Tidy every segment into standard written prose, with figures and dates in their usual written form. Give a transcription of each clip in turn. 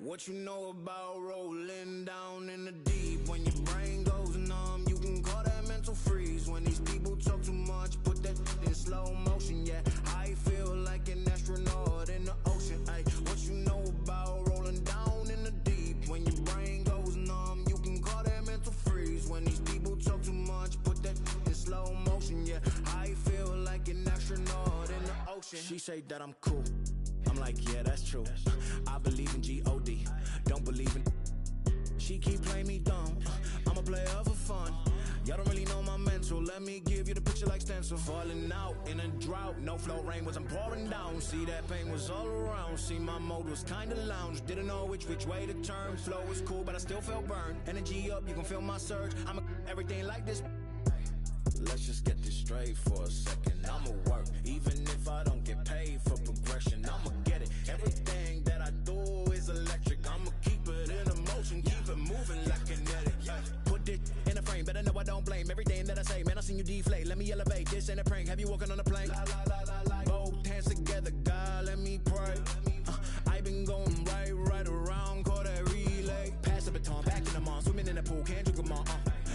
What you know about rolling down in the deep? When your brain goes numb, you can call that mental freeze. When these people talk too much, put that in slow motion. Yeah, I feel like an astronaut in the ocean. Ay, what you know about rolling down in the deep? When your brain goes numb, you can call that mental freeze. When these people talk too much, put that in slow motion. Yeah, I feel like an astronaut in the ocean. She say that I'm cool. I'm like, yeah, that's true. I believe in G-O-D, don't believe in. She keep playing me dumb. I'm a player for fun. Y'all don't really know my mental. Let me give you the picture like stencil. Falling out in a drought. No flow rain wasn't pouring down. See, that pain was all around. See, my mode was kinda lounge. Didn't know which way to turn. Flow was cool, but I still felt burned. Energy up, you can feel my surge. I'm everything like this. Let's just get this straight for a second. I'ma work, even if I don't get paid for progression. I'ma get it. Everything that I do is electric. I'ma keep it in motion, keep it moving like kinetic. Put it in a frame, better know I don't blame everything that I say. Man, I seen you deflate. Let me elevate. This ain't a prank. Have you walking on a plane? Both hands together, God, let me pray. I been going right around, call that relay. Pass the baton, back in the mall, swimming in the pool, can't drink them all.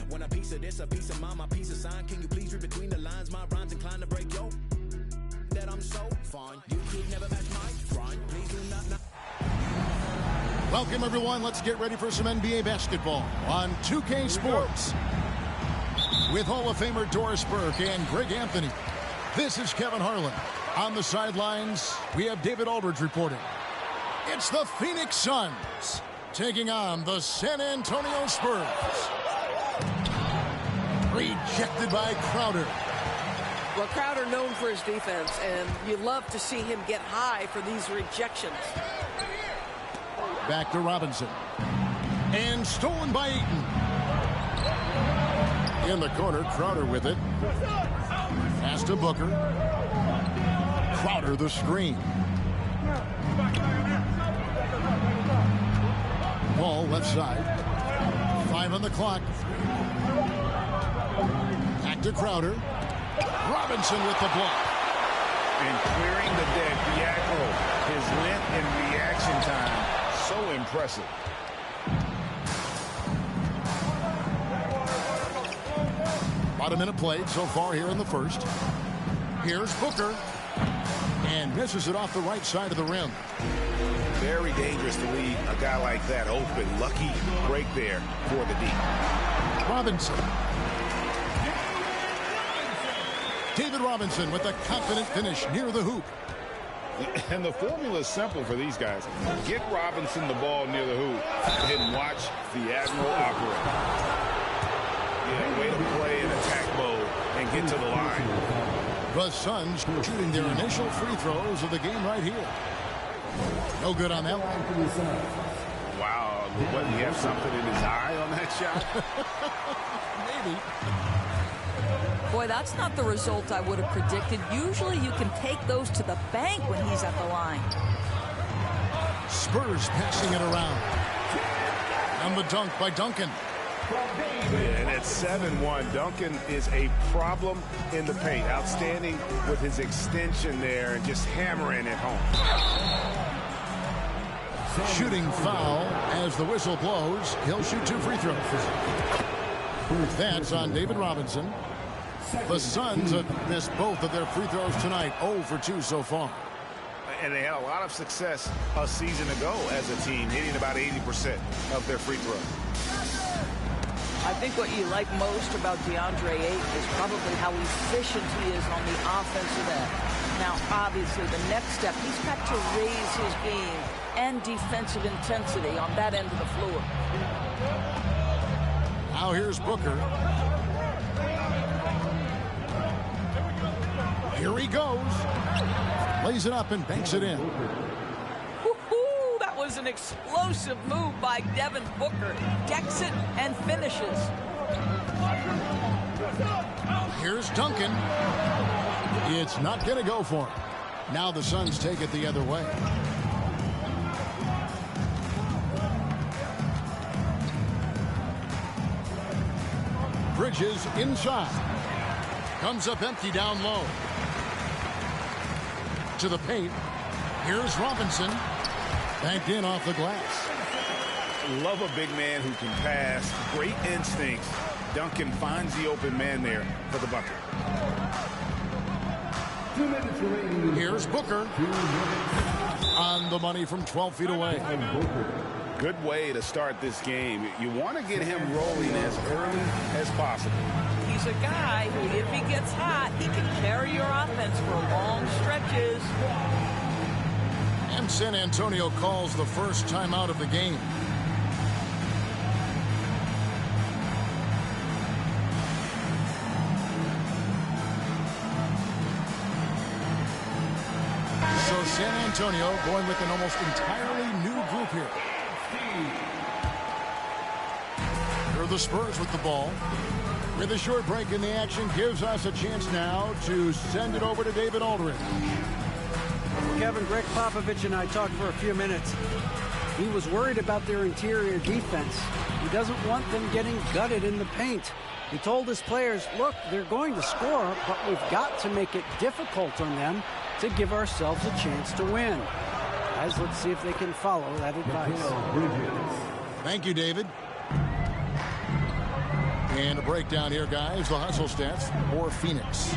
When a piece of this, a piece of mine, my piece of sign. Can you please read between the lines? My rhymes inclined to break yo. That I'm so fine. You could never match my grind. Please do not. Welcome everyone. Let's get ready for some NBA basketball on 2K Sports. With Hall of Famer Doris Burke and Greg Anthony. This is Kevin Harlan. On the sidelines, we have David Aldridge reporting. It's the Phoenix Suns taking on the San Antonio Spurs. Rejected by Crowder. Well, Crowder known for his defense, and you love to see him get high for these rejections. Back to Robinson. And stolen by Ayton. In the corner, Crowder with it. Pass to Booker. Crowder the screen. Ball left side. 5 on the clock. Back to Crowder. Robinson with the block. And clearing the deck diagonal. His length and reaction time, so impressive. About a minute played so far here in the first. Here's Booker. And misses it off the right side of the rim. Very dangerous to leave a guy like that open. Lucky break there for the D. Robinson. David Robinson with a confident finish near the hoop. And the formula is simple for these guys. Get Robinson the ball near the hoop and watch the Admiral operate. Yeah, way to play in attack mode and get to the line. The Suns shooting their initial free throws of the game right here. No good on that one. Wow, what, he have something in his eye on that shot? Maybe. Boy, that's not the result I would have predicted. Usually you can take those to the bank when he's at the line. Spurs passing it around. And the dunk by Duncan. And at 7-1, Duncan is a problem in the paint. Outstanding with his extension there and just hammering it home. Shooting foul as the whistle blows. He'll shoot 2 free throws. That's on David Robinson. The Suns have missed both of their free throws tonight. 0 for 2 so far. And they had a lot of success a season ago as a team, hitting about 80% of their free throws. I think what you like most about DeAndre Ayton is probably how efficient he is on the offensive end. Now, obviously, the next step, he's got to raise his game and defensive intensity on that end of the floor. Now here's Booker. Here he goes. Lays it up and banks it in. Woohoo! That was an explosive move by Devin Booker. Decks it and finishes. Here's Duncan. It's not going to go for him. Now the Suns take it the other way. Bridges inside. Comes up empty down low. To the paint. Here's Robinson. Banked in off the glass. Love a big man who can pass. Great instincts. Duncan finds the open man there for the bucket. Here's Booker. On the money from 12 feet away. Good way to start this game. You want to get him rolling as early as possible. He's a guy who, if he gets hot, he can carry your offense for long stretches. And San Antonio calls the first timeout of the game. So San Antonio going with an almost entirely new group here. Here are the Spurs with the ball. With a short break in the action, gives us a chance now to send it over to David Aldridge. Kevin, Greg Popovich and I talked for a few minutes. He was worried about their interior defense. He doesn't want them getting gutted in the paint. He told his players, look, they're going to score, but we've got to make it difficult on them to give ourselves a chance to win. Guys, let's see if they can follow that advice. Thank you, David. And a breakdown here, guys. The hustle stats for Phoenix.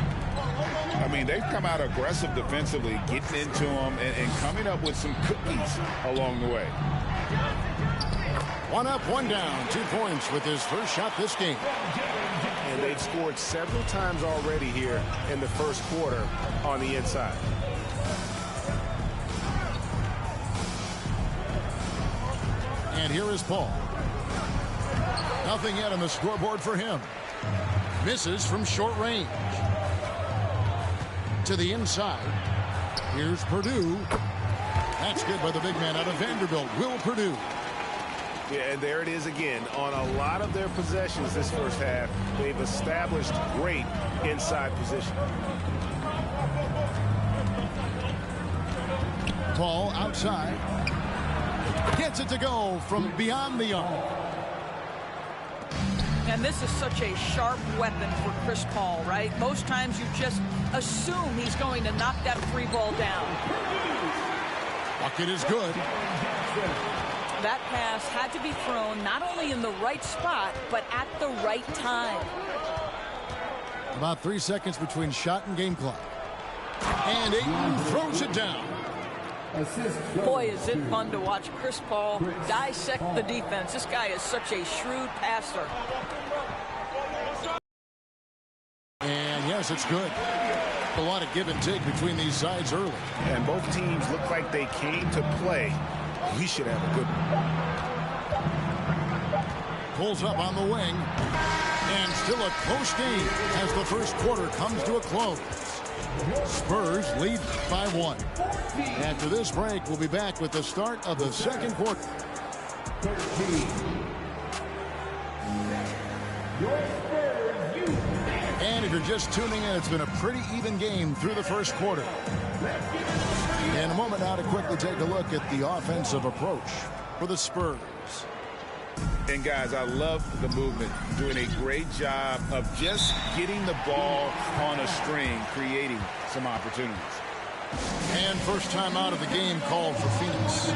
I mean, they've come out aggressive defensively, getting into them and coming up with some cookies along the way. One up, one down. 2 points with his first shot this game. And they've scored several times already here in the first quarter on the inside. And here is Paul. Nothing yet on the scoreboard for him. Misses from short range. To the inside. Here's Purdue. That's good by the big man out of Vanderbilt, Will Purdue. Yeah, and there it is again. On a lot of their possessions this first half, they've established great inside position. Paul outside. Gets it to go from beyond the arc. And this is such a sharp weapon for Chris Paul, right? Most times you just assume he's going to knock that free ball down. Bucket is good. That pass had to be thrown not only in the right spot, but at the right time. About 3 seconds between shot and game clock. And Ayton throws it down. Boy, is it fun to watch Chris Paul dissect the defense. This guy is such a shrewd passer. And yes, it's good. A lot of give and take between these sides early. And both teams look like they came to play. We should have a good one. Pulls up on the wing. And still a close game as the first quarter comes to a close. Spurs lead by 1. After this break, we'll be back with the start of the second quarter. And if you're just tuning in, it's been a pretty even game through the first quarter. In a moment now to quickly take a look at the offensive approach for the Spurs. And guys, I love the movement, doing a great job of just getting the ball on a string, creating some opportunities. And first time out of the game called for Phoenix.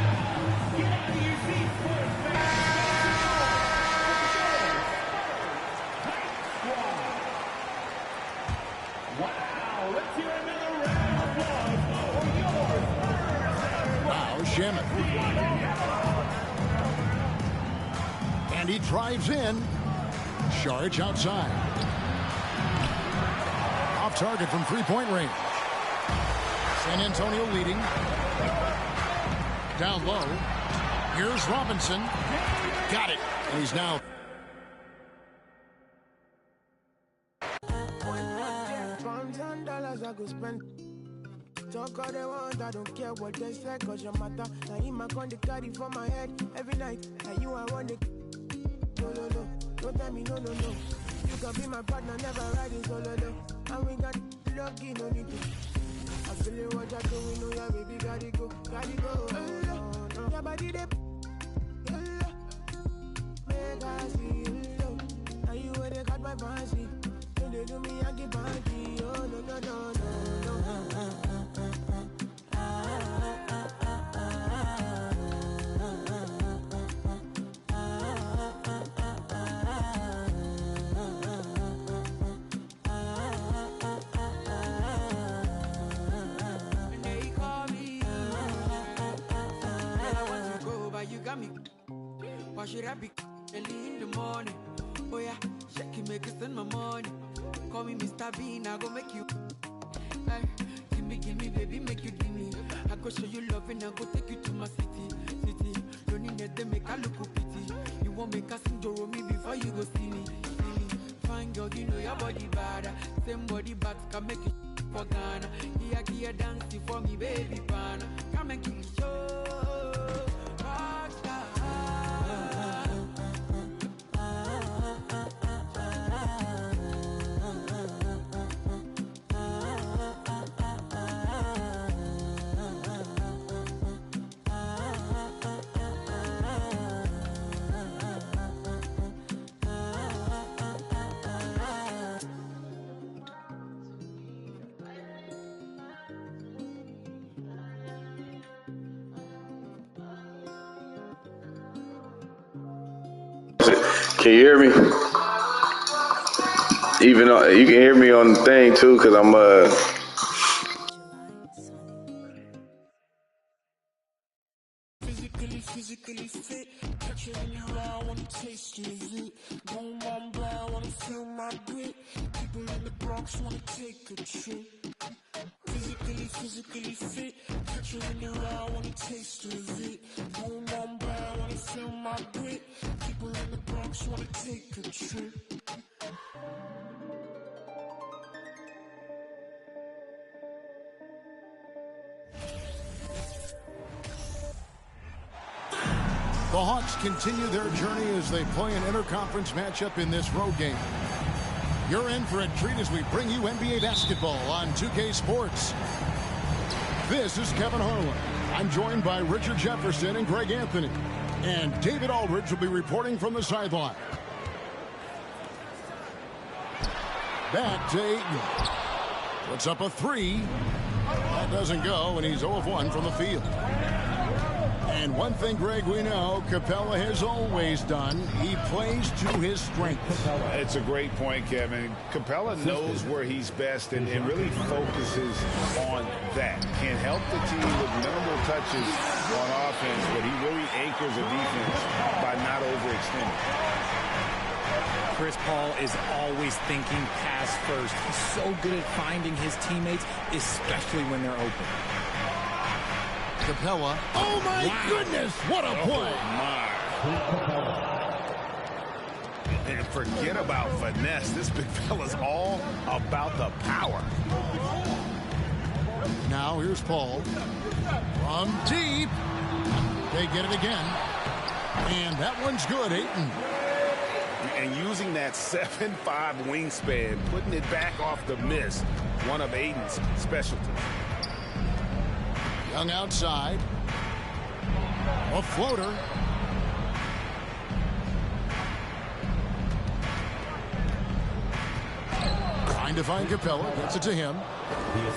Now Shamet. And he drives in. Saric outside. Off target from three-point range. San Antonio leading. Down low. Here's Robinson. Got it. And he's now. Talk all they want, I don't care what they say, cause your matter. Now him I con the carry for my head every night. Now you I want it. No, no, no. Don't tell me no, no, no. You can be my partner, never riding solo, no. And we got lucky, no need to. I feel it, what you're doing, know your baby gotta go, gotta go. No, no. Your body, they make I see, now you where they got my fancy. When they do me, I get banky. Oh, no, no, no, no, no. me. Why should I be early in the morning? Oh yeah, shake it, make it spend my money. Call me Mr. Bean, I go make you. Ay, give me, baby, make you give me. I go show you love and I go take you to my city. Don't need them make I look pity. You won't make us enjoy me before you go see me. Fine girl, you know your body bad. Same body bad can make you for Ghana. Here dancing for me, baby pana. Come and give me show. Rockstar. Can you hear me? Even you can hear me on the thing too, cause I'm Physically fit, catch it in your eye, wanna taste it. Boom, on brown, wanna feel my grit. People in the Bronx wanna take a trip. Physically fit, catch it in your eye, wanna taste it. Boom, on brown, wanna feel my grit. People in the Bronx wanna take a trip. The Hawks continue their journey as they play an interconference matchup in this road game. You're in for a treat as we bring you NBA basketball on 2K Sports. This is Kevin Harlan. I'm joined by Richard Jefferson and Greg Anthony. And David Aldridge will be reporting from the sideline. Back to Ayton. Puts up a three. That doesn't go, and he's 0 of 1 from the field. And one thing, Greg, we know Capella has always done. He plays to his strengths. It's a great point, Kevin. Capella knows where he's best and really focuses on that. Can help the team with minimal touches on offense, but he really anchors a defense by not overextending. Chris Paul is always thinking pass first. He's so good at finding his teammates, especially when they're open. Capella. Oh, my goodness. What a play. My. And forget about finesse. This big fella's all about the power. Now here's Paul. From deep. They get it again. And that one's good, Ayton. And using that 7'5" wingspan, putting it back off the miss, one of Ayton's specialties. Young outside. A floater. Trying to find Capella. Gets it to him.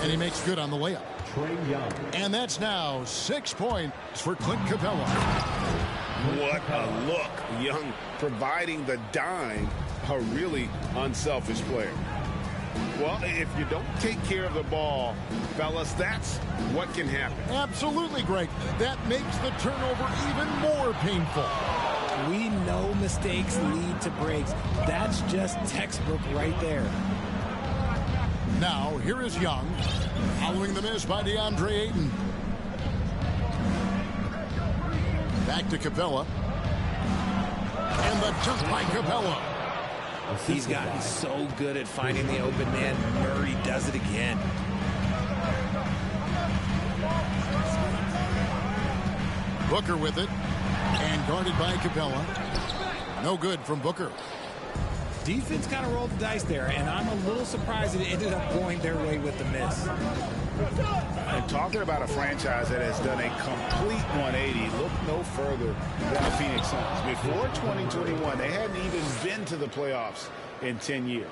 And he makes good on the layup. And that's now 6 points for Clint Capella. What a look. Young providing the dime. A really unselfish player. Well, if you don't take care of the ball, fellas, that's what can happen. Absolutely, Greg. That makes the turnover even more painful. We know mistakes lead to breaks. That's just textbook right there. Now, here is Young, following the miss by DeAndre Ayton. Back to Capella. And the jump by Capella. He's gotten so good at finding the open man. Murray does it again. Booker with it. And guarded by Capella. No good from Booker. Defense kind of rolled the dice there, and I'm a little surprised it ended up going their way with the miss. And talking about a franchise that has done a complete 180, look no further than the Phoenix Suns. Before 2021, they hadn't even been to the playoffs in 10 years.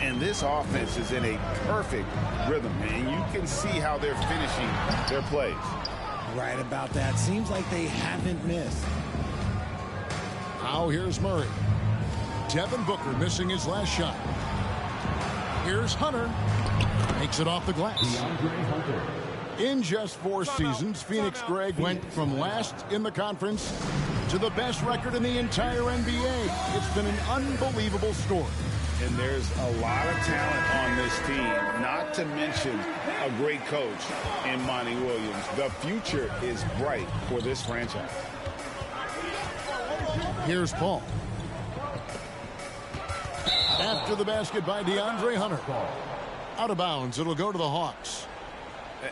And this offense is in a perfect rhythm, and you can see how they're finishing their plays. Right about that. Seems like they haven't missed. Now here's Murray. Devin Booker missing his last shot. Here's Hunter. Makes it off the glass. In just 4 seasons, Phoenix, Greg, went from last in the conference to the best record in the entire NBA. It's been an unbelievable story. And there's a lot of talent on this team, not to mention a great coach in Monty Williams. The future is bright for this franchise. Here's Paul. After the basket by DeAndre Hunter. Out of bounds, it'll go to the Hawks.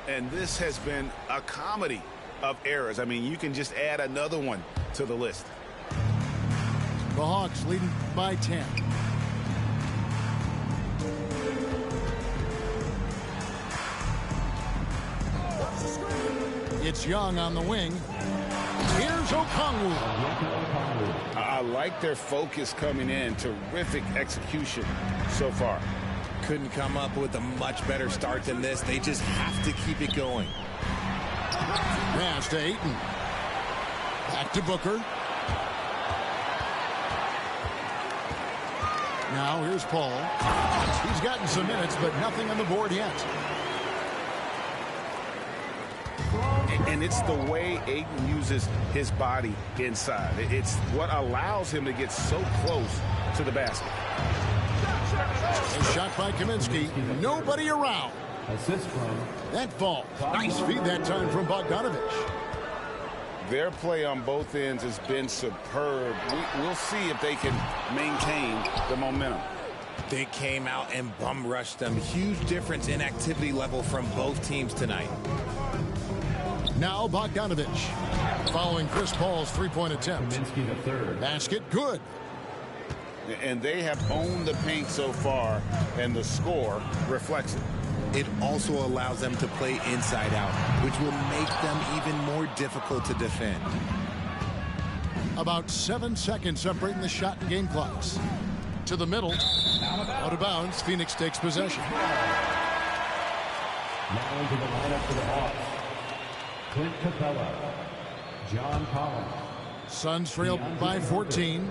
And this has been a comedy of errors. I mean, you can just add another one to the list. The Hawks leading by 10. It's Young on the wing. Here's Okongwu. I like their focus coming in. Terrific execution so far. Couldn't come up with a much better start than this. They just have to keep it going. Pass to Ayton. Back to Booker. Now here's Paul. He's gotten some minutes, but nothing on the board yet. And it's the way Ayton uses his body inside. It's what allows him to get so close to the basket. A shot by Kaminsky. Nobody around. Assist from that fall. Nice feed that time from Bogdanovich. Their play on both ends has been superb. We'll see if they can maintain the momentum. They came out and bum rushed them. Huge difference in activity level from both teams tonight. Now Bogdanovich following Chris Paul's three-point attempt. Kaminsky the third. Basket good. And they have owned the paint so far, and the score reflects it. It also allows them to play inside out, which will make them even more difficult to defend. About 7 seconds separating the shot and game clocks. To the middle. Out of bounds. Phoenix takes possession. Now into the lineup for the Hawks. Clint Capella. John Collins. Suns trail by 14.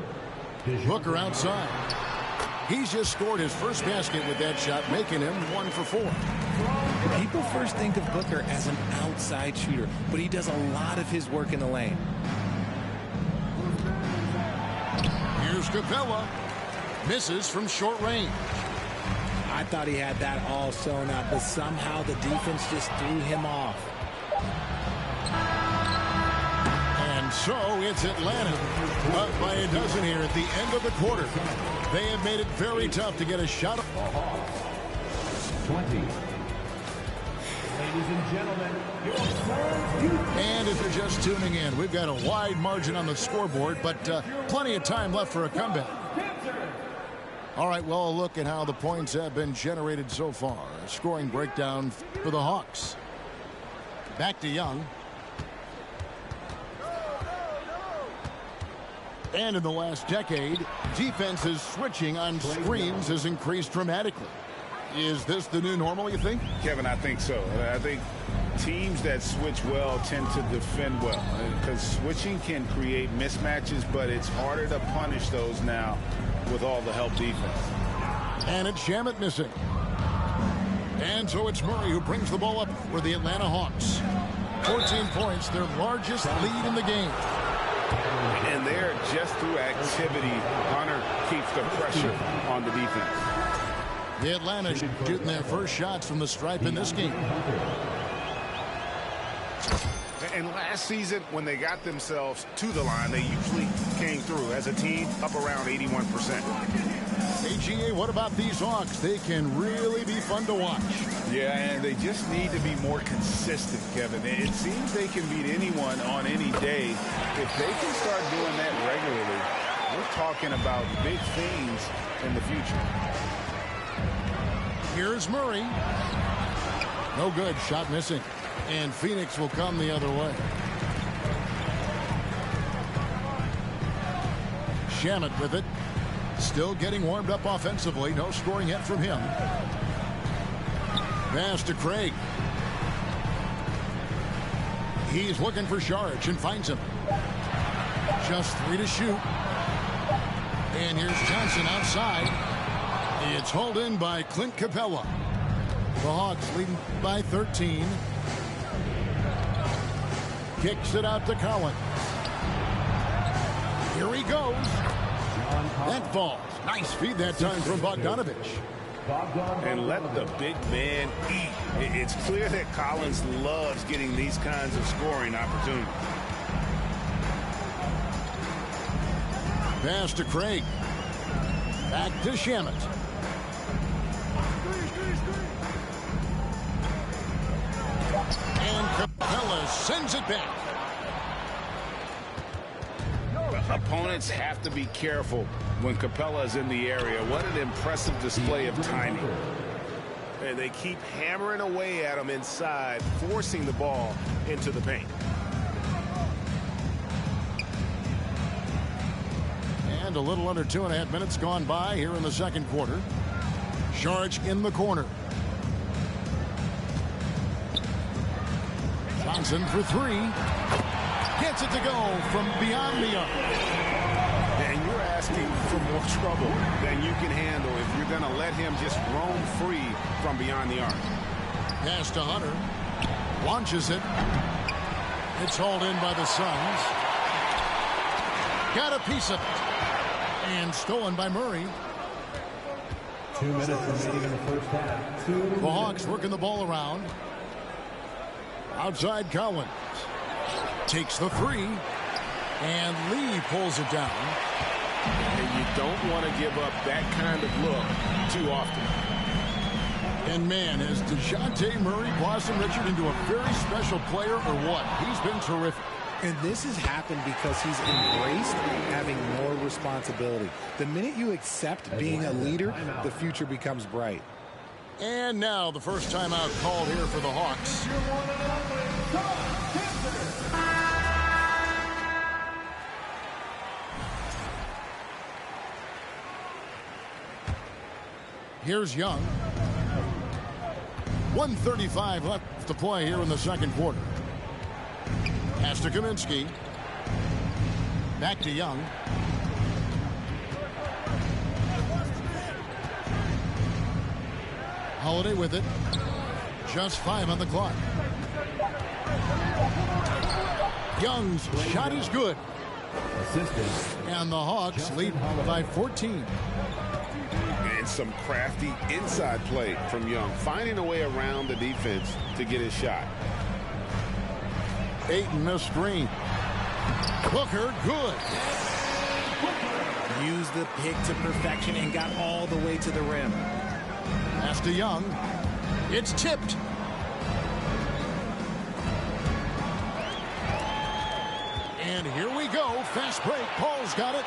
Booker outside. He's just scored his first basket with that shot, making him 1 for 4. People first think of Booker as an outside shooter, but he does a lot of his work in the lane. Here's Capella. Misses from short range. I thought he had that all sewn up, but somehow the defense just threw him off. And so it's Atlanta up by a dozen here at the end of the quarter. They have made it very tough to get a shot. 20. Ladies and gentlemen, your Suns. And if you're just tuning in, we've got a wide margin on the scoreboard, but plenty of time left for a comeback. All right, well, a look at how the points have been generated so far. A scoring breakdown for the Hawks. Back to Young. And in the last decade, defenses switching on screens has increased dramatically. Is this the new normal, you think? Kevin, I think so. I think teams that switch well tend to defend well, because switching can create mismatches, but it's harder to punish those now with all the help defense. And it's Shamet missing. And so it's Murray who brings the ball up for the Atlanta Hawks. 14 points, their largest lead in the game. And there, just through activity, Hunter keeps the pressure on the defense. The Atlanta shooting their first shots from the stripe in this game. And last season, when they got themselves to the line, they usually came through as a team up around 81%. AGA, what about these Hawks? They can really be fun to watch. Yeah, and they just need to be more consistent, Kevin. It seems they can beat anyone on any day. If they can start doing that regularly, we're talking about big things in the future. Here's Murray. No good. Shot missing. And Phoenix will come the other way. Shamet with it. Still getting warmed up offensively. No scoring yet from him. Pass to Craig. He's looking for Saric and finds him. Just 3 to shoot. And here's Johnson outside. It's hauled in by Clint Capella. The Hawks leading by 13. Kicks it out to Collins. Here he goes. That falls. Nice feed that time from Bogdanovich. And let the big man eat. It's clear that Collins loves getting these kinds of scoring opportunities. Pass to Craig. Back to Shamet. And Capella sends it back. Opponents have to be careful when Capella is in the area. What an impressive display of timing. And they keep hammering away at him inside, forcing the ball into the paint. And a little under 2.5 minutes gone by here in the second quarter. Saric in the corner. Johnson for three. Gets it to go from beyond the arc. And you're asking for more trouble than you can handle if you're going to let him just roam free from beyond the arc. Pass to Hunter. Launches it. It's hauled in by the Suns. Got a piece of it. And stolen by Murray. 2 minutes remaining in the first half. The Hawks working the ball around. Outside Collins. Takes the three. And Lee pulls it down. And you don't want to give up that kind of look too often. And man, has DeJounte Murray blossomed, Richard, into a very special player or what? He's been terrific. And this has happened because he's embraced having more responsibility. The minute you accept being a leader, the future becomes bright. And now the first timeout called here for the Hawks. Here's Young. 1:35 left to play here in the second quarter. Pass to Kaminsky. Back to Young. Holiday with it. Just 5 on the clock. Young's shot is good. And the Hawks lead by 14. And some crafty inside play from Young, finding a way around the defense to get his shot. Ayton missed screen. Booker, good. Used the pick to perfection and got all the way to the rim. Pass to Young. It's tipped. And here we go. Fast break. Paul's got it.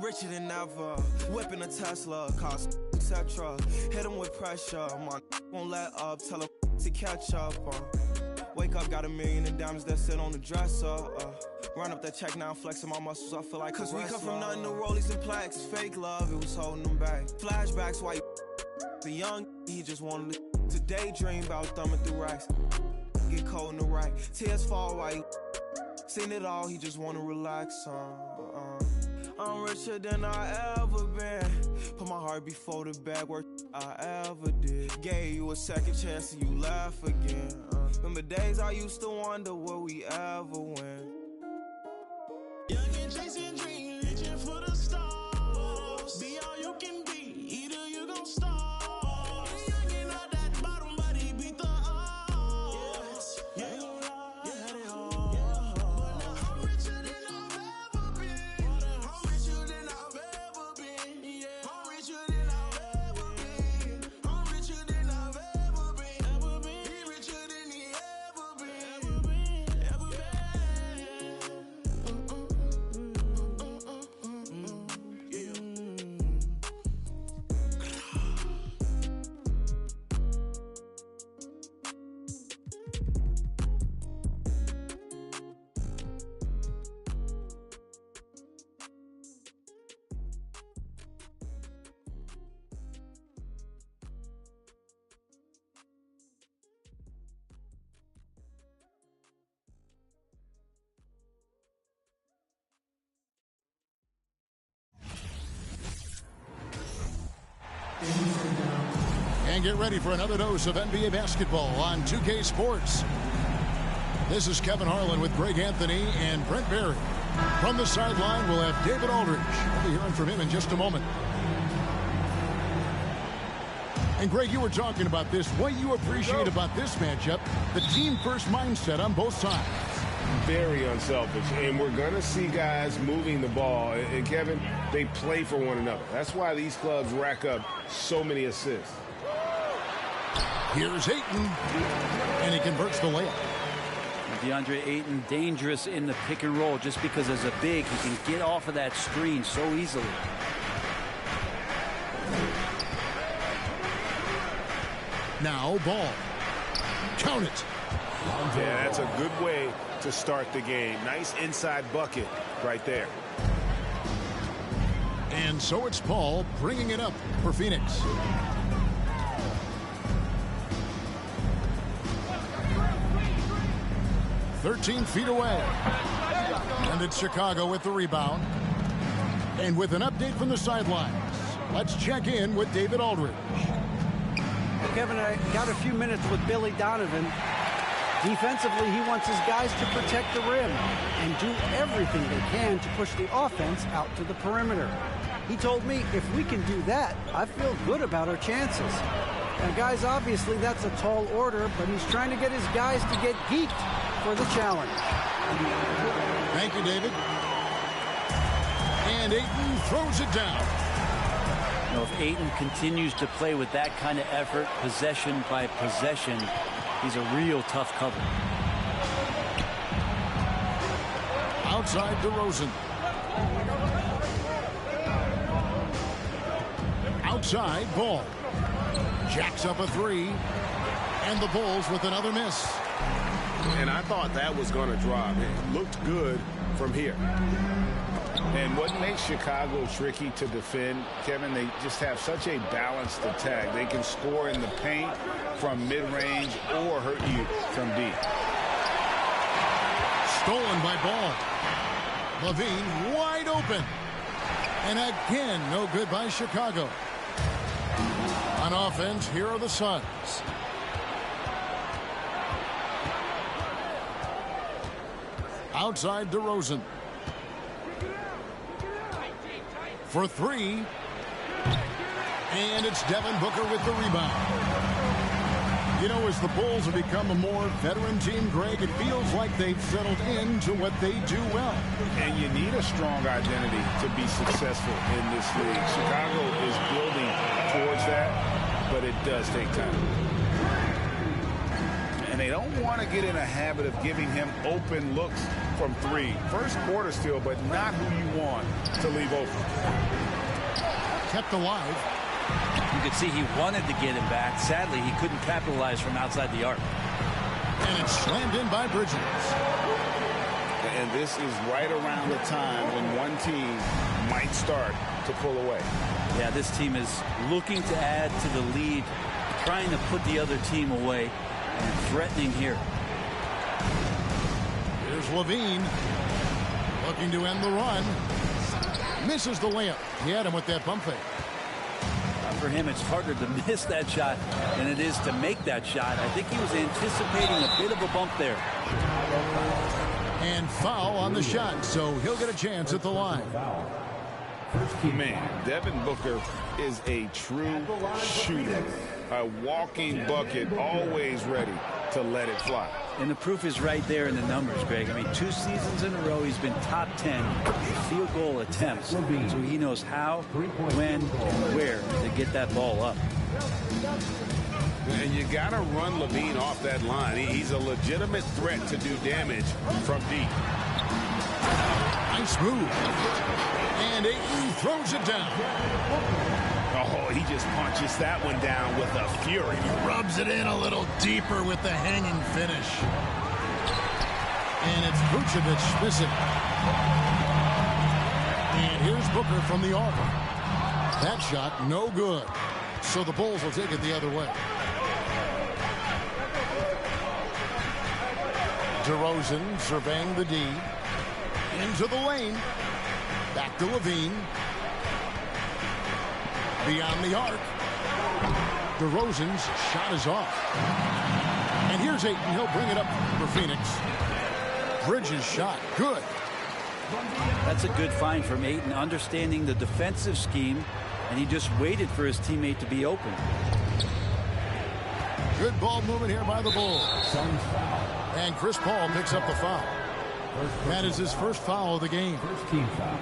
Richer than ever, whipping a Tesla, cost etc. Hit him with pressure, my won't let up, tell him to catch up. Wake up, got $1 million in diamonds that sit on the dresser. Run up that check now, flexing my muscles, I feel like cause we come from nothing to rollies and plaques. Fake love, it was holding them back. Flashbacks, why the young, he just wanted to daydream about thumbing through racks. Get cold in the right, tears fall while he seen it all, he just wanna relax. I'm richer than I ever been. Put my heart before the bad work I ever did. Gave you a second chance and you laugh again. Remember days I used to wonder will we ever win. Young and chasing dreams, reaching for the stars. Be all you can be, either you gon' starve. Young and not that bottom, but he beat the odds. Yeah, yeah, they are. I'm richer than I've ever been. And get ready for another dose of NBA basketball on 2K Sports. This is Kevin Harlan with Greg Anthony and Brent Barry. From the sideline, we'll have David Aldridge. We'll be hearing from him in just a moment. And Greg, you were talking about this. What you appreciate about this matchup, the team-first mindset on both sides. Very unselfish, and we're going to see guys moving the ball. And Kevin, they play for one another. That's why these clubs rack up so many assists. Here's Ayton, and he converts the layup. DeAndre Ayton dangerous in the pick and roll just because as a big, he can get off of that screen so easily. Now ball. Count it. Yeah, that's a good way to start the game. Nice inside bucket right there. And so it's Paul bringing it up for Phoenix. "13 feet away. And it's Chicago with the rebound. And with an update from the sidelines, let's check in with David Aldridge. Kevin, I got a few minutes with Billy Donovan. Defensively, he wants his guys to protect the rim and do everything they can to push the offense out to the perimeter. He told me if we can do that, I feel good about our chances. Now, guys, obviously that's a tall order, but he's trying to get his guys to get geeked for the challenge. Thank you, David. And Ayton throws it down. You know, if Ayton continues to play with that kind of effort, possession by possession, he's a real tough cover. Outside DeRozan. Outside Ball. Jacks up a three. And the Bulls with another miss. And I thought that was going to drop. It looked good from here. And what makes Chicago tricky to defend, Kevin, they just have such a balanced attack. They can score in the paint from mid-range or hurt you from deep. Stolen by Ball. Levine wide open. And again, no good by Chicago. On offense, here are the Suns. Outside DeRozan. For three. And it's Devin Booker with the rebound. You know, as the Bulls have become a more veteran team, Greg, it feels like they've settled into what they do well. And you need a strong identity to be successful in this league. Chicago is building towards that, but it does take time. And they don't want to get in a habit of giving him open looks from three. First quarter still, but not who you want to leave open. Kept alive. You could see he wanted to get him back. Sadly, he couldn't capitalize from outside the arc. And it's slammed in by Bridges. And this is right around the time when one team might start to pull away. Yeah, this team is looking to add to the lead, trying to put the other team away, and threatening here. Here's Levine. Looking to end the run. Misses the layup. He had him with that bump fake. For him, it's harder to miss that shot than it is to make that shot. I think he was anticipating a bit of a bump there. And foul on the shot, so he'll get a chance at the line. Man, Devin Booker is a true shooter. A walking bucket, always ready to let it fly. And the proof is right there in the numbers, Greg. I mean, 2 seasons in a row, he's been top 10 field goal attempts. So he knows how, when, and where to get that ball up. And you got to run Levine off that line. He's a legitimate threat to do damage from deep. Nice move. And Ayton throws it down. Oh, he just punches that one down with a fury. He rubs it in a little deeper with the hanging finish. And it's Vucevic missing. And here's Booker from the arc. That shot, no good. So the Bulls will take it the other way. DeRozan surveying the D. Into the lane. Back to Levine. Beyond the arc. DeRozan's shot is off. And here's Ayton. He'll bring it up for Phoenix. Bridges' shot. Good. That's a good find from Ayton, understanding the defensive scheme, and he just waited for his teammate to be open. Good ball movement here by the Bulls. And Chris Paul picks up the foul. That is his first foul of the game. First team foul.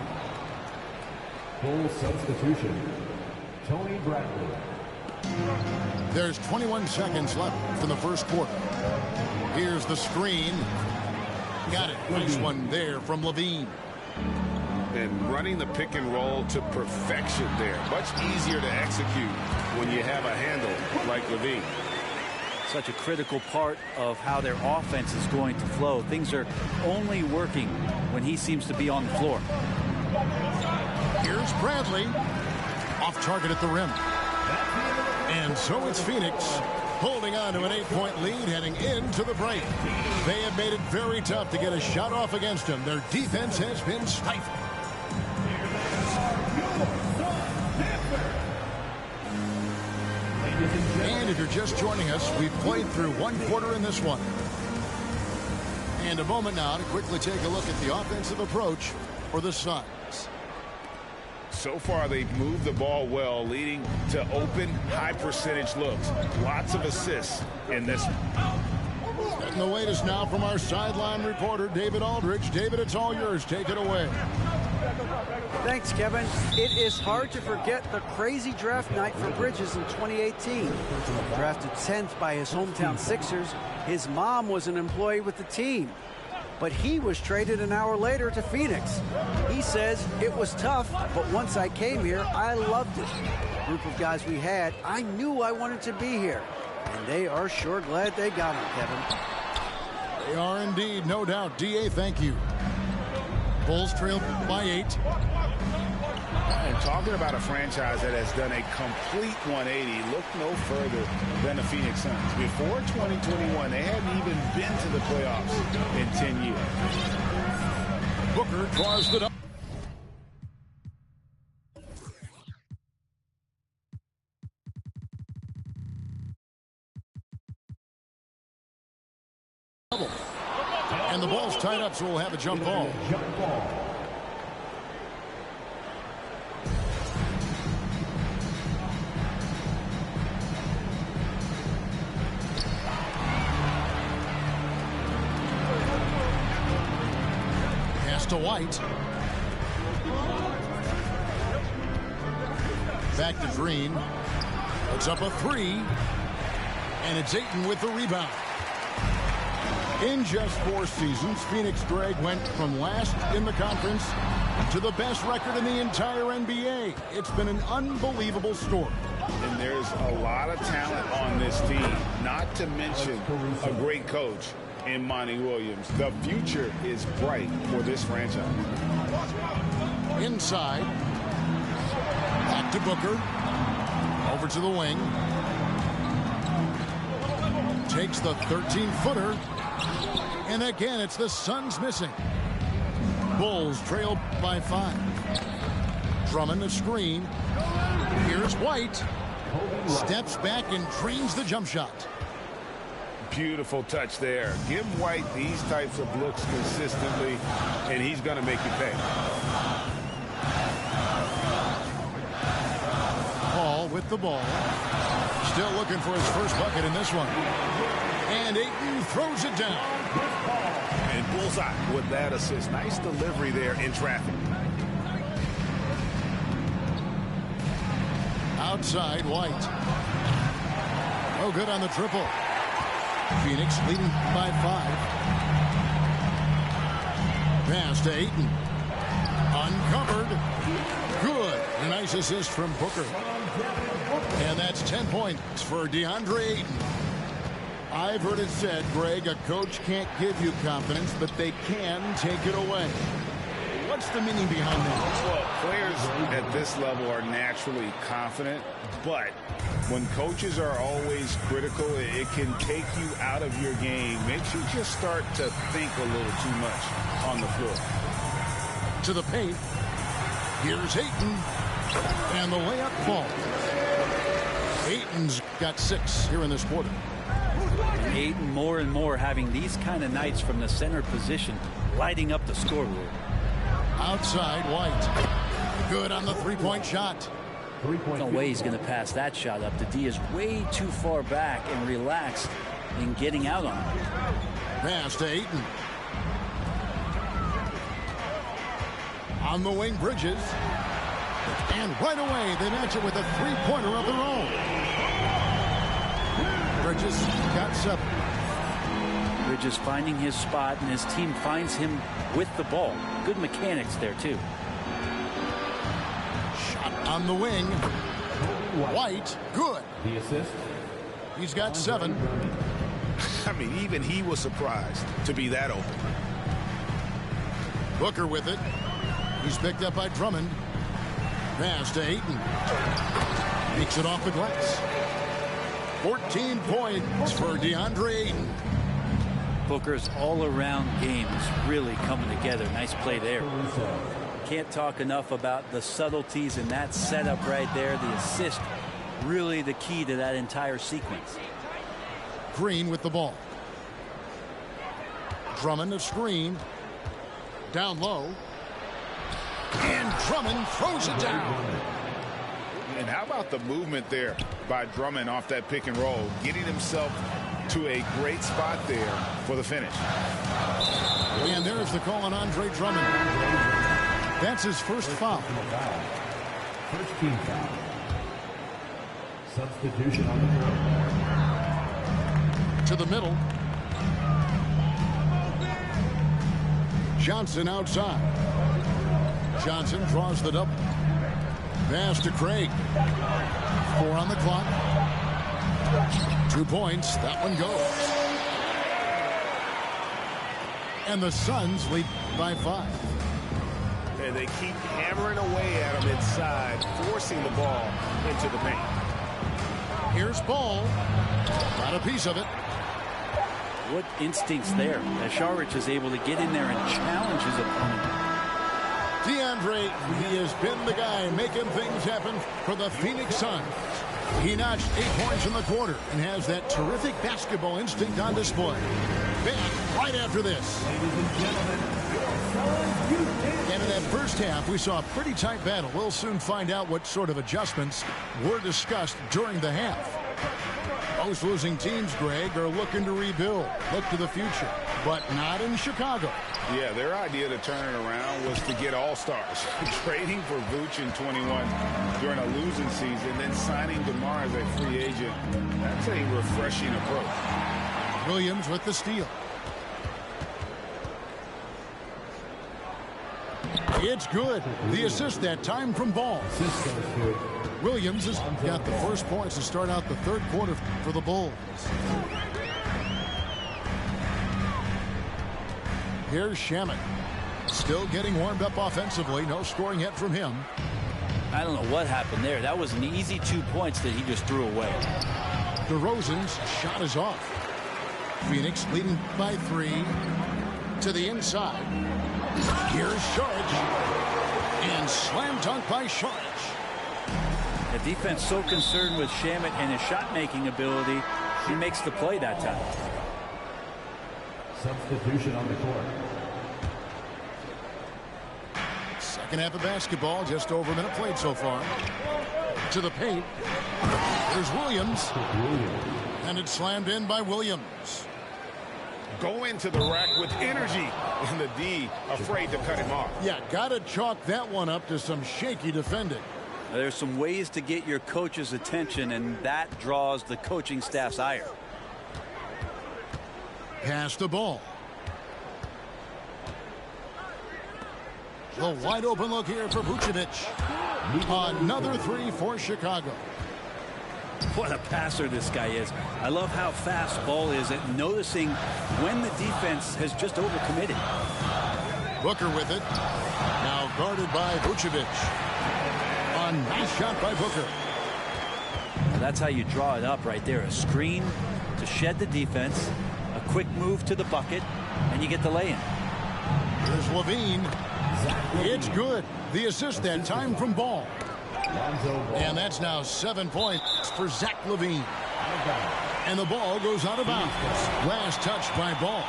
Full substitution. Tony Bradley. There's 21 seconds left in the first quarter. Here's the screen. Got it. Nice one there from Levine. And running the pick and roll to perfection there. Much easier to execute when you have a handle like Levine. Such a critical part of how their offense is going to flow. Things are only working when he seems to be on the floor. Here's Bradley. Off target at the rim. And so it's Phoenix holding on to an 8-point lead heading into the break. They have made it very tough to get a shot off against them. Their defense has been stifled. And if you're just joining us, we've played through one quarter in this one. And a moment now to quickly take a look at the offensive approach for the Suns. So far, they've moved the ball well, leading to open, high-percentage looks. Lots of assists in this one. Getting the latest now from our sideline reporter, David Aldridge. David, it's all yours. Take it away. Thanks, Kevin. It is hard to forget the crazy draft night for Bridges in 2018. Drafted 10th by his hometown Sixers, his mom was an employee with the team. But he was traded an hour later to Phoenix. He says, it was tough, but once I came here, I loved it. The group of guys we had, I knew I wanted to be here. And they are sure glad they got him, Kevin. They are indeed, no doubt. D.A., thank you. Bulls trail by 8. And talking about a franchise that has done a complete 180, look no further than the Phoenix Suns. Before 2021, they hadn't even been to the playoffs in 10 years. Booker draws it up. And the ball's tied up, so we'll have a jump ball. Pass to White. Back to Green. Puts up a 3. And it's Ayton with the rebound. In just 4 seasons, Phoenix Greg went from last in the conference to the best record in the entire NBA. It's been an unbelievable story. And there's a lot of talent on this team, not to mention a great coach in Monty Williams. The future is bright for this franchise. Inside. Back to Booker. Over to the wing. Takes the 13-footer. And again, it's the Suns missing. Bulls trail by 5. Drummond the screen. Here's White. Steps back and drains the jump shot. Beautiful touch there. Give White these types of looks consistently, and he's going to make you pay. Paul with the ball. Still looking for his first bucket in this one. And Ayton throws it down. And bullseye with that assist. Nice delivery there in traffic. Outside, White. No good on the triple. Phoenix leading by 5. Pass to Ayton. Uncovered. Good. A nice assist from Booker. And that's 10 points for DeAndre Ayton. I've heard it said, Greg, a coach can't give you confidence, but they can take it away. What's the meaning behind that? Well, players at this level are naturally confident, but when coaches are always critical, it can take you out of your game. Makes you just start to think a little too much on the floor. To the paint. Here's Ayton. And the layup falls. Ayton's got 6 here in this quarter. Ayton more and more having these kind of nights from the center position, lighting up the scoreboard. Outside, White. Good on the three-point shot. No way he's going to pass that shot up. The D is way too far back and relaxed in getting out on it. Pass to Ayton. On the wing, Bridges. And right away, they match it with a three-pointer of their own. Bridges got 7. Bridges finding his spot, and his team finds him with the ball. Good mechanics there, too. Shot on the wing. White, good. The assist. He's got 7. I mean, even he was surprised to be that open. Booker with it. He's picked up by Drummond. Pass to Ayton. Makes it off the glass. 14 points for DeAndre Ayton. Booker's all-around game is really coming together. Nice play there. Can't talk enough about the subtleties in that setup right there. The assist, really the key to that entire sequence. Green with the ball. Drummond a screen. Down low. And Drummond throws it down. And how about the movement there by Drummond off that pick and roll, getting himself to a great spot there for the finish. And there's the call on Andre Drummond. That's his first foul. First team foul. Substitution on the court. To the middle. Johnson outside. Johnson draws the double. Pass to Craig. 4 on the clock. 2 points. That one goes. And the Suns lead by 5. And they keep hammering away at him inside, forcing the ball into the paint. Here's Ball. Got a piece of it. What instincts there as Šarić is able to get in there and challenge his opponent. DeAndre, he has been the guy making things happen for the Phoenix Suns. He notched 8 points in the quarter and has that terrific basketball instinct on display. Back right after this. And in that first half, we saw a pretty tight battle. We'll soon find out what sort of adjustments were discussed during the half. Most losing teams, Greg, are looking to rebuild, look to the future, but not in Chicago. Yeah, their idea to turn it around was to get all-stars. Trading for Vooch in 21 during a losing season, then signing DeMar as a free agent. That's a refreshing approach. Williams with the steal. It's good. The assist that time from Ball. Williams has got the first points to start out the third quarter for the Bulls. Here's Shamet. Still getting warmed up offensively. No scoring yet from him. I don't know what happened there. That was an easy 2 points that he just threw away. DeRozan's shot is off. Phoenix leading by 3 to the inside. Here's Šarić. And slam dunk by Šarić. The defense so concerned with Shamet and his shot-making ability, he makes the play that time. Substitution on the court. Second half of basketball, just over a minute played so far. To the paint. There's Williams. And it's slammed in by Williams. Go into the rack with energy. And the D afraid to cut him off. Yeah, got to chalk that one up to some shaky defending. There's some ways to get your coach's attention, and that draws the coaching staff's ire. Pass the ball. The wide open look here for Vucevic. Another 3 for Chicago. What a passer this guy is. I love how fast Ball is at noticing when the defense has just overcommitted. Booker with it. Now guarded by Vucevic. A nice shot by Booker. That's how you draw it up right there. A screen to shed the defense, a quick move to the bucket, and you get the lay-in. Here's Levine. It's good. The assist that time from Ball. And that's now 7 points for Zach LaVine. And the ball goes out of bounds. Last touched by Ball.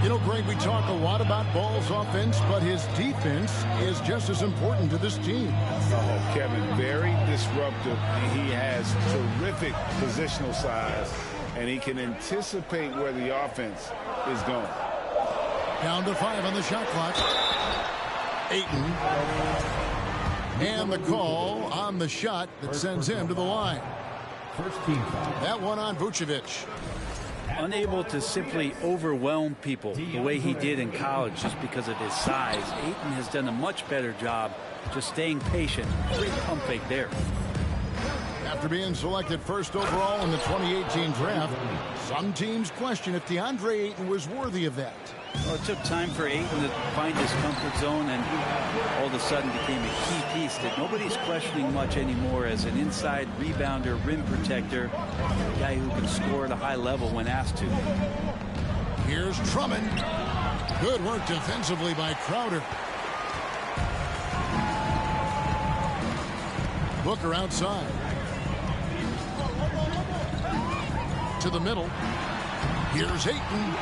You know, Greg, we talk a lot about Ball's offense, but his defense is just as important to this team. Oh, Kevin, very disruptive. He has terrific positional size, and he can anticipate where the offense is going. Down to 5 on the shot clock. Ayton. And the call on the shot that sends him to the line. First team foul. That one on Vucevic. Unable to simply overwhelm people the way he did in college just because of his size. Ayton has done a much better job just staying patient. Great pump fake there. After being selected first overall in the 2018 draft, some teams question if DeAndre Ayton was worthy of that. Well, it took time for Ayton to find his comfort zone and all of a sudden became a key piece that nobody's questioning much anymore as an inside rebounder, rim protector, a guy who can score at a high level when asked to. Here's Drummond. Good work defensively by Crowder. Booker outside. To the middle. Here's Ayton.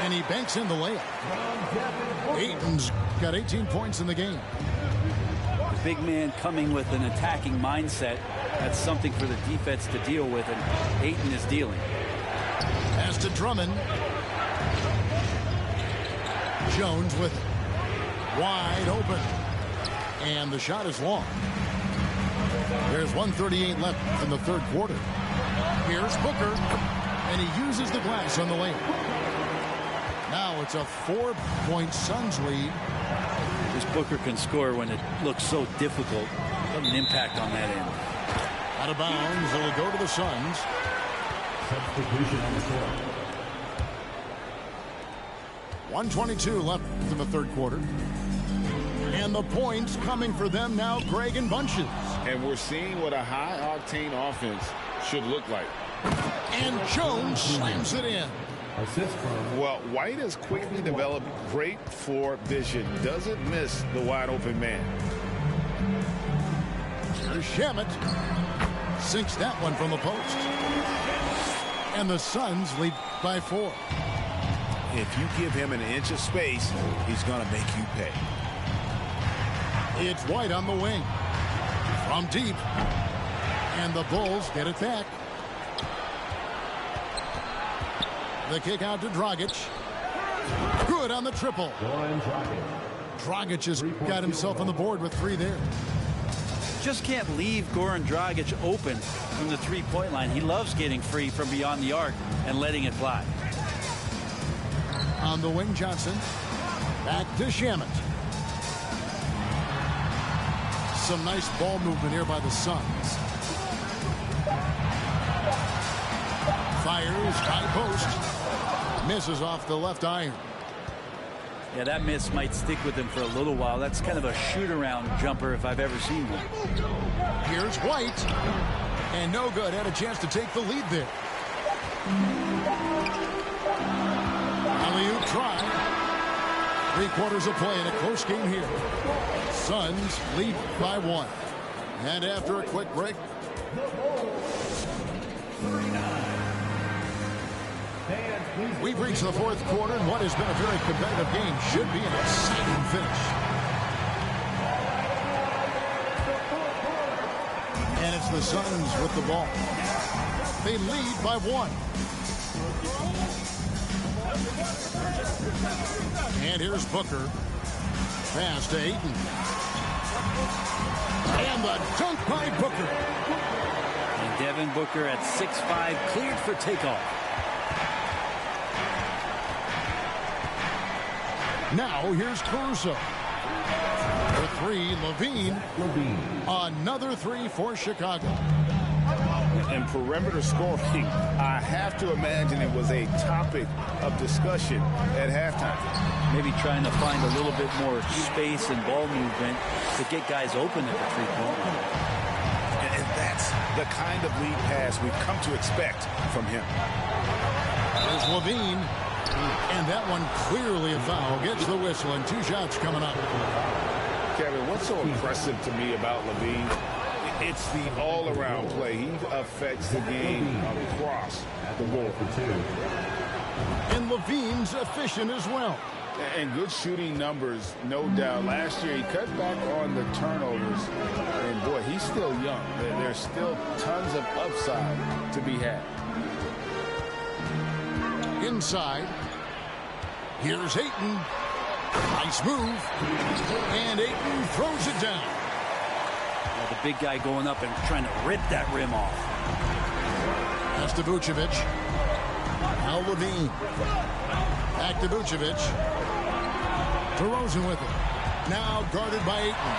And he banks in the layup. Ayton's got 18 points in the game. The big man coming with an attacking mindset. That's something for the defense to deal with, and Ayton is dealing. Pass to Drummond. Jones with it. Wide open. And the shot is long. There's 1:38 left in the third quarter. Here's Booker. And he uses the glass on the lane. Now it's a 4-point Suns lead. This Booker can score when it looks so difficult. Doesn't impact on that end. Out of bounds. It'll go to the Suns. Substitution on the court. 1:22 left in the third quarter. And the points coming for them now, Greg, in bunches. And we're seeing what a high-octane offense should look like. And Jones slams it in. Assist from. Well, White has quickly developed great floor vision. Doesn't miss the wide-open man. Here's Shamet. Sinks that one from the post. And the Suns lead by 4. If you give him an inch of space, he's going to make you pay. It's White on the wing. From deep. And the Bulls get it back. The kick out to Dragic. Good on the triple. Dragic has got himself on the board with 3 there. Just can't leave Goran Dragic open from the three-point line. He loves getting free from beyond the arc and letting it fly. On the wing, Johnson. Back to Shamet. Some nice ball movement here by the Suns. Fires, high post. Misses off the left iron. Yeah, that miss might stick with him for a little while. That's kind of a shoot-around jumper if I've ever seen one. Here's White. And no good. Had a chance to take the lead there. Alley-oop try. 3 quarters of play in a close game here. Suns lead by 1. And after a quick break. We've reached the fourth quarter, and what has been a very competitive game should be an exciting finish. And it's the Suns with the ball. They lead by 1. And here's Booker. Pass to Ayton. And the dunk by Booker. And Devin Booker at 6'5", cleared for takeoff. Now here's Caruso. For 3, LaVine. Another 3 for Chicago. And perimeter scoring, I have to imagine it was a topic of discussion at halftime. Maybe trying to find a little bit more space and ball movement to get guys open at the three-point line. And that's the kind of lead pass we've come to expect from him. There's LaVine. And that one clearly a foul. Gets the whistle, and 2 shots coming up. Kevin, what's so impressive to me about LaVine? It's the all-around play. He affects the game across the board. And Levine's efficient as well. And good shooting numbers, no doubt. Last year, he cut back on the turnovers. And, boy, he's still young. There's still tons of upside to be had. Inside. Here's Ayton. Nice move. And Ayton throws it down. Well, the big guy going up and trying to rip that rim off. That's to Vucevic. Now Levine. Back to Vucevic. DeRozan with it. Now guarded by Ayton.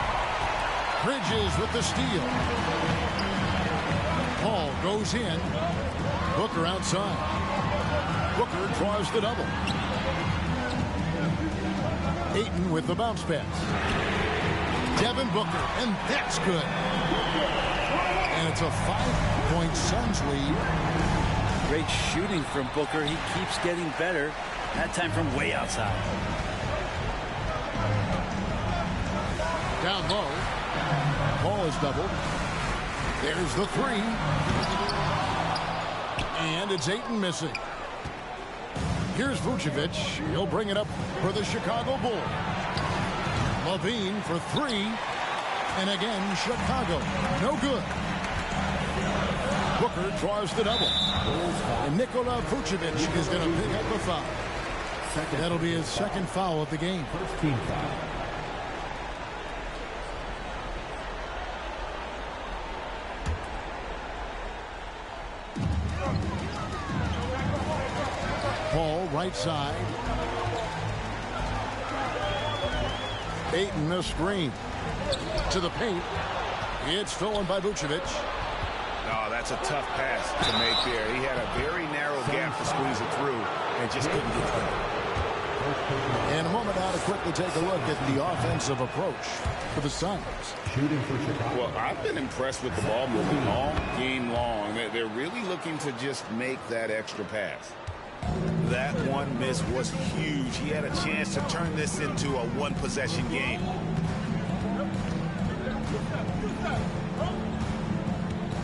Bridges with the steal. Paul goes in. Booker outside. Booker draws the double. Ayton with the bounce pass. Devin Booker, and that's good. And it's a 5-point Suns lead. Great shooting from Booker. He keeps getting better. That time from way outside. Down low. Ball is doubled. There's the three. And it's Ayton missing. Here's Vucevic. He'll bring it up for the Chicago Bulls. Levine for three. And again, Chicago. No good. Booker draws the double. And Nikola Vucevic is going to pick up a foul. That'll be his second foul of the game. First team foul. Paul, right side. Ayton, a screen. To the paint. It's stolen by Vucevic. Oh, that's a tough pass to make there. He had a very narrow gap to squeeze it through and just couldn't get through. And a moment now to quickly take a look at the offensive approach for the Suns. Shooting for Chicago. Well, I've been impressed with the ball movement all game long. They're really looking to just make that extra pass. That one miss was huge. He had a chance to turn this into a one-possession game.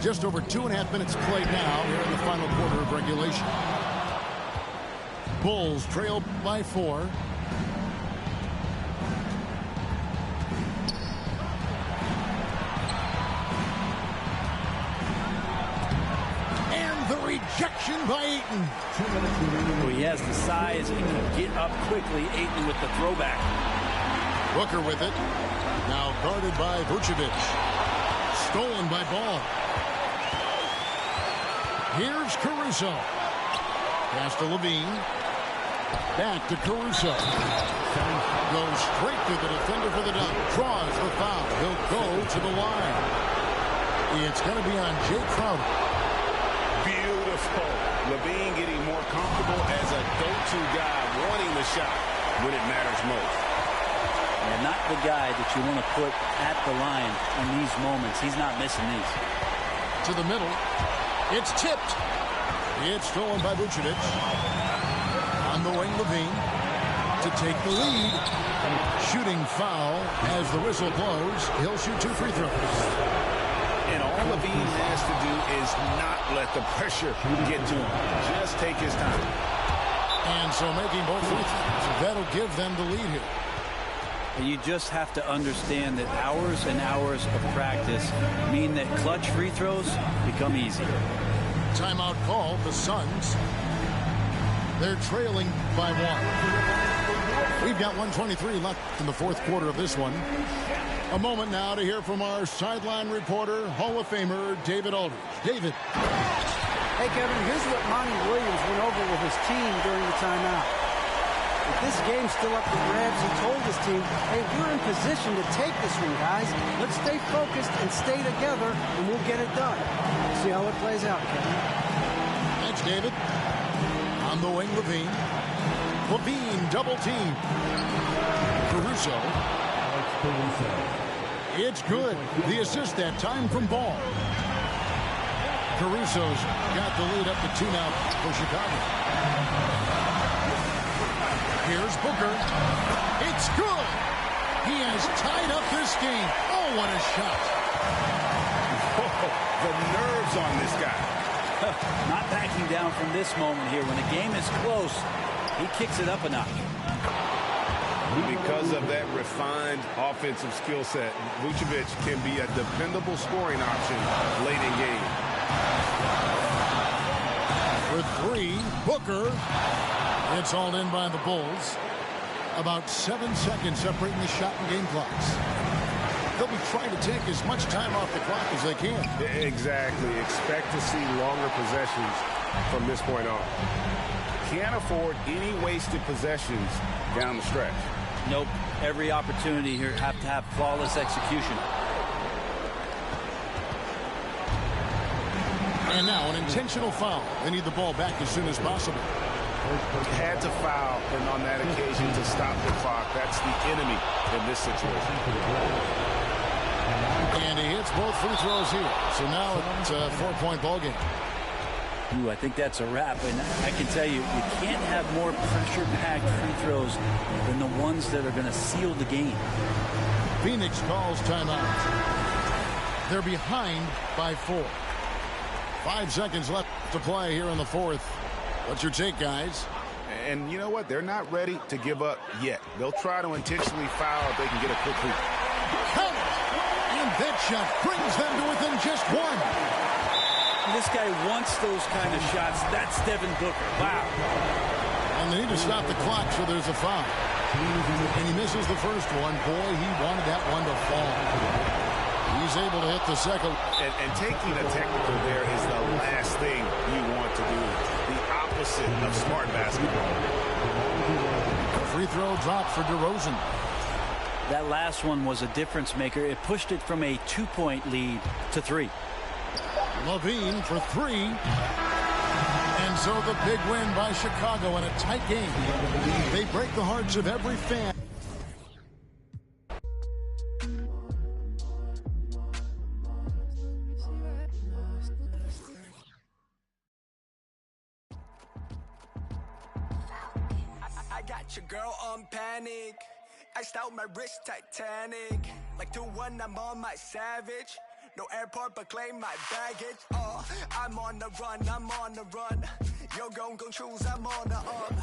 Just over 2.5 minutes played now here in the final quarter of regulation. Bulls trail by 4. And the rejection by Ayton. Well, he has the size. He can get up quickly. Ayton with the throwback. Booker with it. Now guarded by Vucevic. Stolen by Ball. Here's Caruso. Pass to Levine. Back to Caruso. Goes straight to the defender for the dunk. Draws the foul. He'll go to the line. It's going to be on Jay Crowder. Beautiful. Levine getting more comfortable as a go-to guy, wanting the shot when it matters most. And not the guy that you want to put at the line in these moments. He's not missing these. To the middle. It's tipped. It's stolen by Vucevic. On the wing, Levine to take the lead. Shooting foul as the whistle blows. He'll shoot 2 free throws. And all Levine has to do is not let the pressure get to him. Just take his time. And so making both free throws. That'll give them the lead here. You just have to understand that hours and hours of practice mean that clutch free throws become easy. Timeout call, the Suns. They're trailing by 1. We've got 1:23 left in the fourth quarter of this one. A moment now to hear from our sideline reporter, Hall of Famer David Aldridge. David. Hey, Kevin, here's what Monty Williams went over with his team during the timeout. If this game's still up for grabs, he told his team, hey, we're in position to take this one, guys. Let's stay focused and stay together, and we'll get it done. See how it plays out, Kevin. Thanks, David. On the wing, Levine. Levine, double team. Caruso. It's good. The assist that time from Ball. Caruso's got the lead up to 2 now for Chicago. Here's Booker. It's good. He has tied up this game. Oh, what a shot. the nerves on this guy. Not backing down from this moment here. When the game is close, he kicks it up a notch. Because of that refined offensive skill set, Vucevic can be a dependable scoring option late in game. For three, Booker. It's all in by the Bulls. About 7 seconds separating the shot and game clocks. They'll be trying to take as much time off the clock as they can. Exactly. Expect to see longer possessions from this point on. Can't afford any wasted possessions down the stretch. Nope. Every opportunity here have to have flawless execution. And now an intentional foul. They need the ball back as soon as possible. Had to foul, and on that occasion to stop the clock. That's the enemy in this situation. And he hits both free throws here. So now it's a 4-point ball game. Ooh, I think that's a wrap. And I can tell you, you can't have more pressure-packed free throws than the ones that are going to seal the game. Phoenix calls timeout. They're behind by 4. 5 seconds left to play here in the fourth. What's your take, guys? And you know what? They're not ready to give up yet. They'll try to intentionally foul if they can get a quick lead. Count it! And that shot brings them to within just 1. This guy wants those kind of shots. That's Devin Booker. Wow. And they need to stop the clock, so there's a foul. And he misses the first one. Boy, he wanted that one to fall. He's able to hit the second. And taking a technical there is the last thing you want to do. The opposite of smart basketball. Free throw drop for DeRozan. That last one was a difference maker. It pushed it from a 2-point lead to 3. Levine for 3. And so the big win by Chicago in a tight game. They break the hearts of every fan. I got your girl on panic. Iced out my wrist Titanic. Like 2-1, I'm on my savage. No airport, but claim my baggage. I'm on the run, I'm on the run. You're gon' choose, I'm on the up.